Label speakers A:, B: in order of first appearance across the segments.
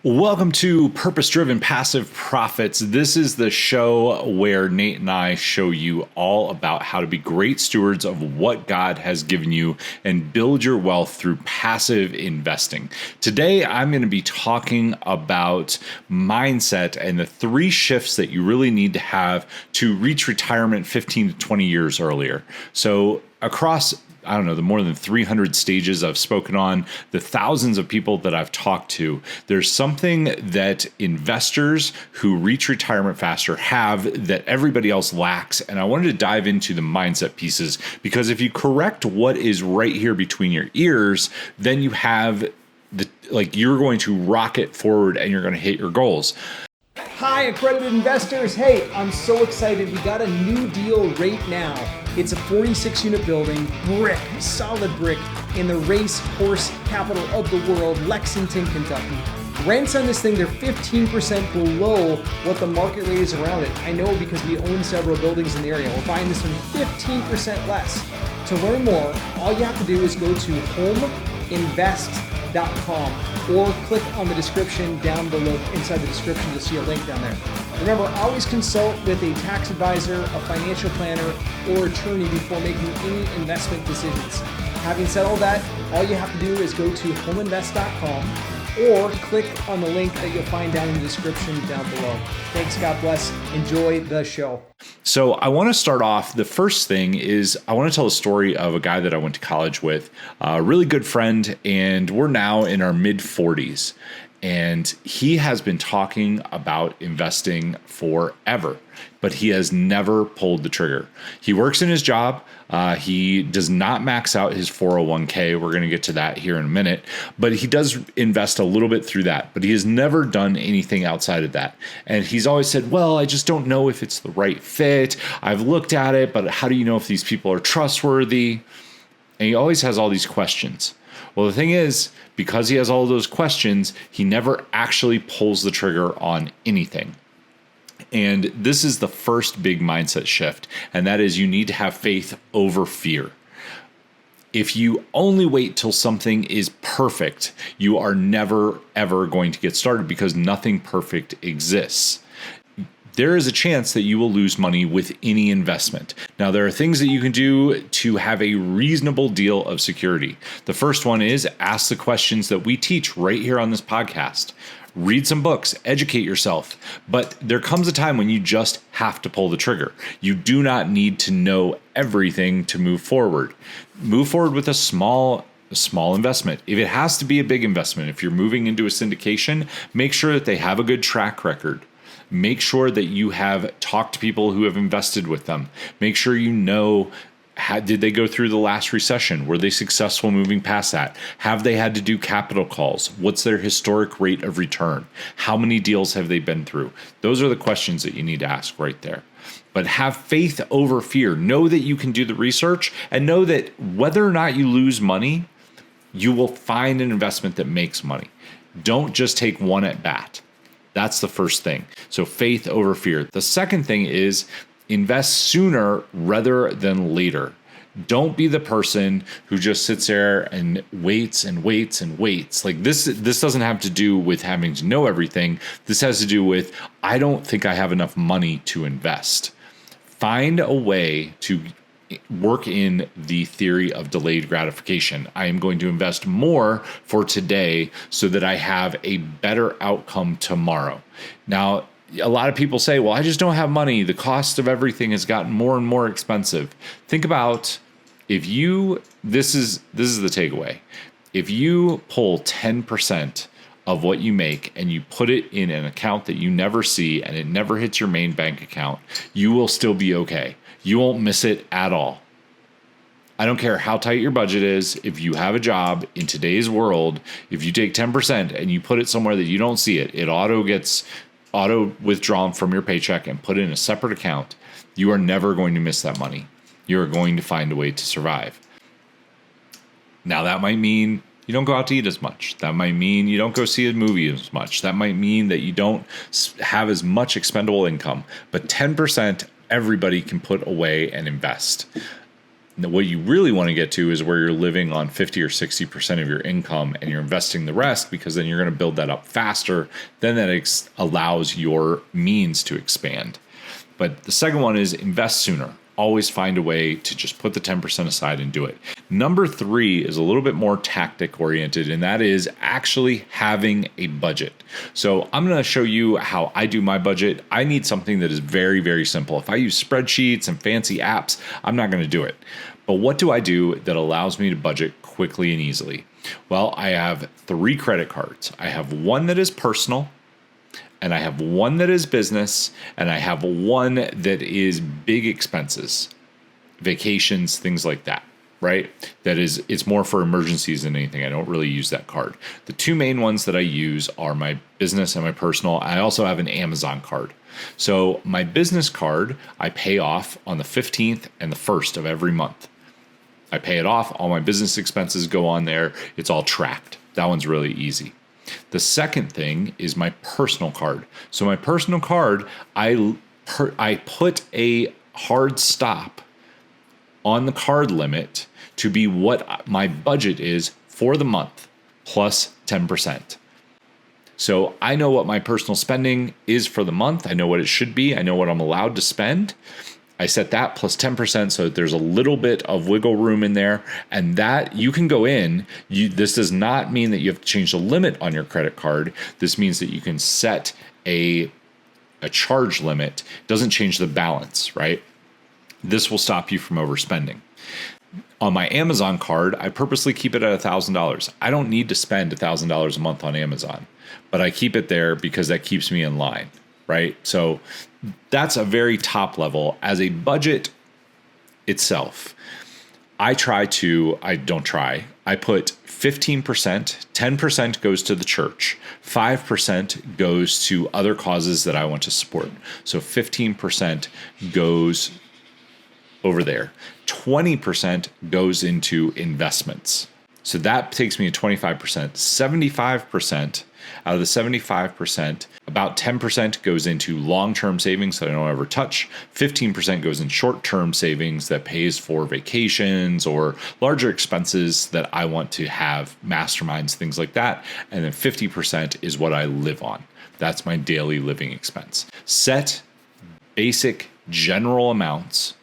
A: Welcome to Purpose Driven Passive Profits. This is the show where Nate and I show you all about how to be great stewards of what God has given you and build your wealth through passive investing. Today, I'm going to be talking about mindset and the 3 shifts that you really need to have to reach retirement 15 to 20 years earlier. So across the more than 300 stages I've spoken on, the thousands of people that I've talked to, there's something that investors who reach retirement faster have that everybody else lacks. And I wanted to dive into the mindset pieces because if you correct what is right here between your ears, then you have you're going to rocket forward and you're going to hit your goals.
B: Hi, accredited investors. Hey, I'm so excited. We got a new deal right now. It's a 46-unit building, solid brick, in the race horse capital of the world, Lexington, Kentucky. Rents on this thing, they're 15% below what the market rate is around it. I know because we own several buildings in the area. We're buying this one 15% less. To learn more, all you have to do is go to homeinvest.com or click on the description down below. Inside the description, you'll see a link down there. Remember, always consult with a tax advisor, a financial planner, or attorney before making any investment decisions. Having said all that, all you have to do is go to homeinvest.com or click on the link that you'll find down in the description down below. Thanks, God bless. Enjoy the show.
A: So I want to start off. The first thing is I want to tell a story of a guy that I went to college with, a really good friend, and we're now in our mid 40s. And he has been talking about investing forever, but he has never pulled the trigger. He works in his job. He does not max out his 401k. We're going to get to that here in a minute, but he does invest a little bit through that, but he has never done anything outside of that. And he's always said, well, I just don't know if it's the right fit. I've looked at it, but how do you know if these people are trustworthy? And he always has all these questions. Well, the thing is, because he has all those questions, he never actually pulls the trigger on anything. And this is the first big mindset shift, and that is you need to have faith over fear. If you only wait till something is perfect, you are never, ever going to get started because nothing perfect exists. There is a chance that you will lose money with any investment. Now, there are things that you can do to have a reasonable deal of security. The first one is ask the questions that we teach right here on this podcast. Read some books, educate yourself. But there comes a time when you just have to pull the trigger. You do not need to know everything to move forward. Move forward with a small investment. If it has to be a big investment, if you're moving into a syndication, make sure that they have a good track record. Make sure that you have talked to people who have invested with them. Make sure you know, did they go through the last recession? Were they successful moving past that? Have they had to do capital calls? What's their historic rate of return? How many deals have they been through? Those are the questions that you need to ask right there. But have faith over fear. Know that you can do the research and know that whether or not you lose money, you will find an investment that makes money. Don't just take one at bat. That's the first thing. So faith over fear. The second thing is invest sooner rather than later. Don't be the person who just sits there and waits and waits and waits. Like this doesn't have to do with having to know everything. This has to do with, I don't think I have enough money to invest. Find a way to work in the theory of delayed gratification. I am going to invest more for today so that I have a better outcome tomorrow. Now, a lot of people say, well, I just don't have money. The cost of everything has gotten more and more expensive. Think about this is the takeaway. If you pull 10% of what you make and you put it in an account that you never see and it never hits your main bank account, you will still be okay. You won't miss it at all. I don't care how tight your budget is. If you have a job in today's world, if you take 10% and you put it somewhere that you don't see it, it gets auto withdrawn from your paycheck and put in a separate account. You are never going to miss that money. You are going to find a way to survive. Now, that might mean you don't go out to eat as much. That might mean you don't go see a movie as much. That might mean that you don't have as much expendable income. But 10%, everybody can put away and invest. What you really want to get to is where you're living on 50 or 60% of your income and you're investing the rest, because then you're going to build that up faster. Then that allows your means to expand. But the second one is invest sooner. Always find a way to just put the 10% aside and do it. Number 3 is a little bit more tactic oriented, and that is actually having a budget. So I'm going to show you how I do my budget. I need something that is very, very simple. If I use spreadsheets and fancy apps, I'm not going to do it. But what do I do that allows me to budget quickly and easily? Well, I have 3 credit cards. I have one that is personal, and I have one that is business, and I have one that is big expenses, vacations, things like that, right? It's more for emergencies than anything. I don't really use that card. The 2 main ones that I use are my business and my personal. I also have an Amazon card. So my business card, I pay off on the 15th and the 1st of every month. I pay it off. All my business expenses go on there. It's all tracked. That one's really easy. The second thing is my personal card. So my personal card, I put a hard stop on the card limit to be what my budget is for the month, plus 10%. So I know what my personal spending is for the month. I know what it should be. I know what I'm allowed to spend. I set that plus 10% so that there's a little bit of wiggle room in there, and that you can go in. This does not mean that you have to change the limit on your credit card. This means that you can set a charge limit. It doesn't change the balance, right? This will stop you from overspending. On my Amazon card, I purposely keep it at $1,000. I don't need to spend $1,000 a month on Amazon, but I keep it there because that keeps me in line, right? So that's a very top level. As a budget itself, I put 15%, 10% goes to the church, 5% goes to other causes that I want to support. So 15% goes over there. 20% goes into investments. So that takes me to 25%. 75%, out of the 75%, about 10% goes into long-term savings that I don't ever touch. 15% goes in short-term savings that pays for vacations or larger expenses that I want to have, masterminds, things like that. And then 50% is what I live on. That's my daily living expense. Set basic general amounts.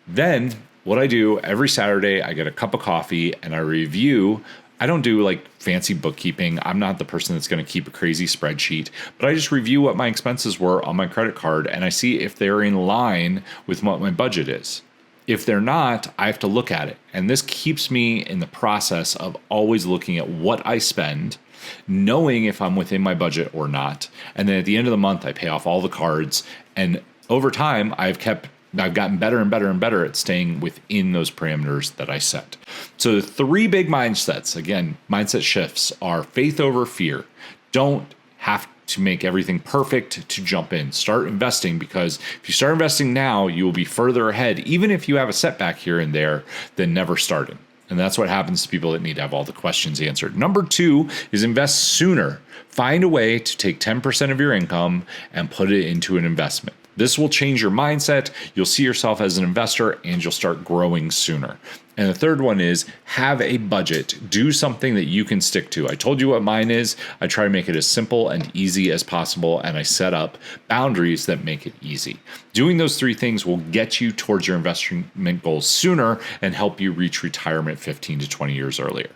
A: Then what I do every Saturday, I get a cup of coffee and I review. I don't do like fancy bookkeeping. I'm not the person that's going to keep a crazy spreadsheet, but I just review what my expenses were on my credit card and I see if they're in line with what my budget is. If they're not, I have to look at it. And this keeps me in the process of always looking at what I spend, knowing if I'm within my budget or not. And then at the end of the month, I pay off all the cards. And over time, I've gotten better and better and better at staying within those parameters that I set. So the 3 big mindsets, again, mindset shifts, are faith over fear. Don't have to make everything perfect to jump in. Start investing, because if you start investing now, you will be further ahead, even if you have a setback here and there, than never starting. And that's what happens to people that need to have all the questions answered. Number 2 is invest sooner. Find a way to take 10% of your income and put it into an investment. This will change your mindset. You'll see yourself as an investor and you'll start growing sooner. And the third one is have a budget. Do something that you can stick to. I told you what mine is. I try to make it as simple and easy as possible, and I set up boundaries that make it easy. Doing those 3 things will get you towards your investment goals sooner and help you reach retirement 15 to 20 years earlier.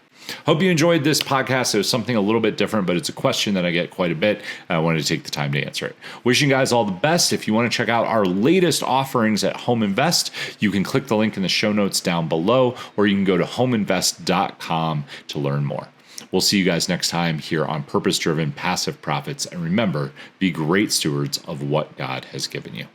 A: Hope you enjoyed this podcast. It was something a little bit different, but it's a question that I get quite a bit, and I wanted to take the time to answer it. Wishing you guys all the best. If you want to check out our latest offerings at Home Invest, you can click the link in the show notes down below, or you can go to homeinvest.com to learn more. We'll see you guys next time here on Purpose Driven Passive Profits. And remember, be great stewards of what God has given you.